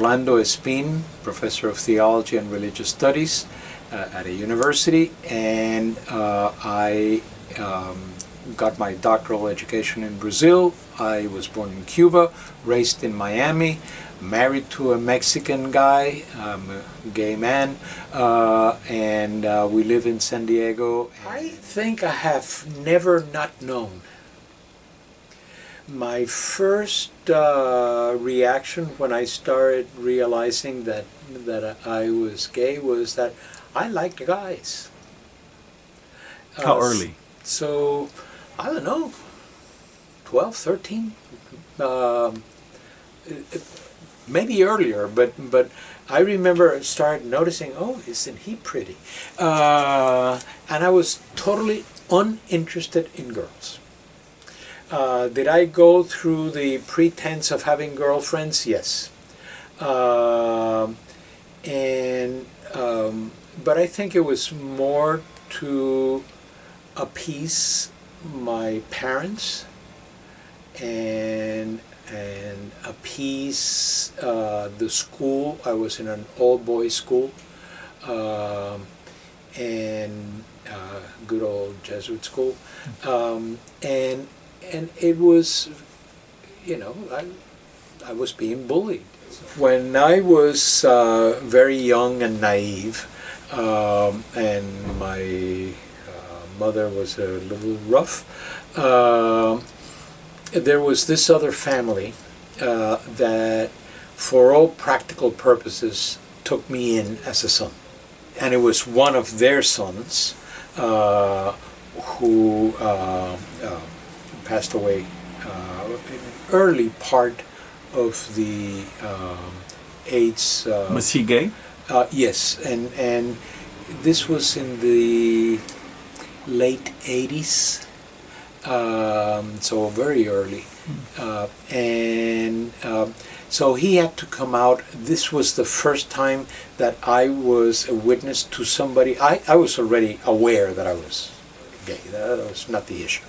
Orlando Espin, professor of theology and religious studies at a university, and I got my doctoral education in Brazil. I was born in Cuba, raised in Miami, married to a Mexican guy. I'm a gay man, and we live in San Diego. I think I have never not known. My first reaction when I started realizing that I was gay was that I liked guys. How early? So, I don't know, 12, 13, maybe earlier, but I remember started noticing, oh, isn't he pretty? And I was totally uninterested in girls. Did I go through the pretense of having girlfriends? Yes. But I think it was more to appease my parents and appease the school. I was in an all-boys school, and good old Jesuit school, and it was, I was being bullied. When I was very young and naive, and my mother was a little rough, there was this other family that, for all practical purposes, took me in as a son. And it was one of their sons who passed away in an early part of the AIDS. Was he gay? Yes, and this was in the late 80s, so very early. So he had to come out. This was the first time that I was a witness to somebody. I was already aware that I was gay. That was not the issue.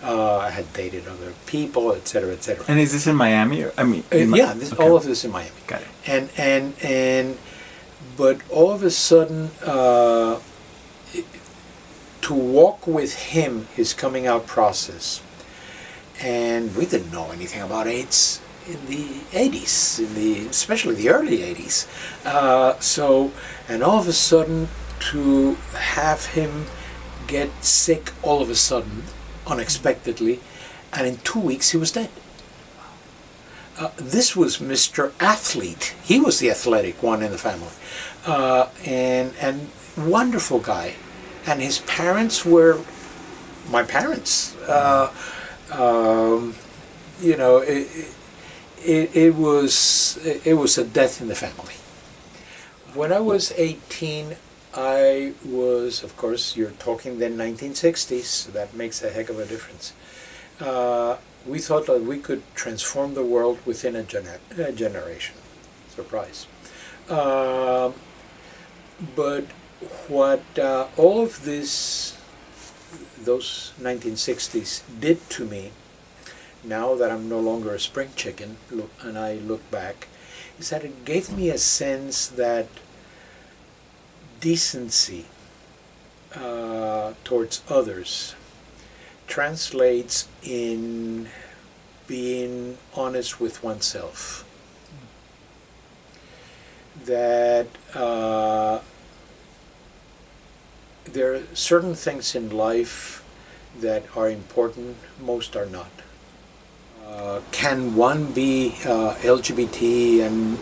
I had dated other people, etc., etc. And is this in Miami? All of this in Miami. Got it. But all of a sudden, to walk with him, his coming out process, and we didn't know anything about AIDS in the 80s, especially the early 80s. And all of a sudden, to have him get sick all of a sudden, unexpectedly, and in 2 weeks he was dead. This was Mr. Athlete. He was the athletic one in the family, and wonderful guy. And his parents were my parents. It was a death in the family. When I was 18, I was, of course, you're talking then 1960s, so that makes a heck of a difference. We thought that we could transform the world within a generation. Surprise. But what all of those 1960s did to me, now that I'm no longer a spring chicken, and I look back, is that it gave me a sense that decency towards others translates in being honest with oneself. That there are certain things in life that are important, most are not. Can one be LGBT and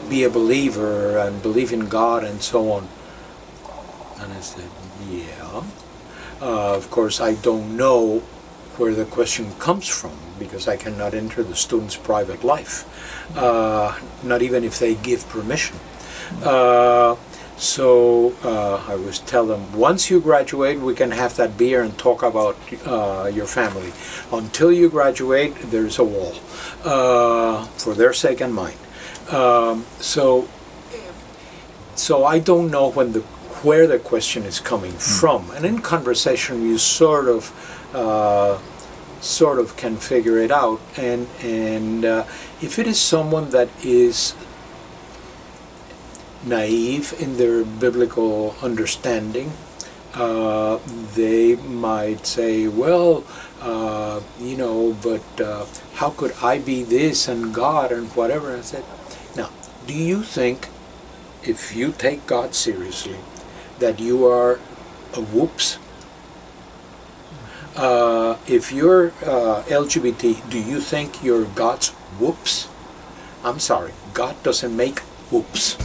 be a believer and believe in God and so on? And I said, yeah. Of course, I don't know where the question comes from because I cannot enter the student's private life, not even if they give permission. So I always tell them, once you graduate, we can have that beer and talk about your family. Until you graduate, there's a wall, for their sake and mine. So I don't know where the question is coming from. And in conversation, you sort of can figure it out. And if it is someone that is naive in their biblical understanding. They might say, well, but how could I be this and God and whatever? And I said, now, do you think, if you take God seriously, that you are a whoops? If you're LGBT, do you think you're God's whoops? I'm sorry, God doesn't make whoops.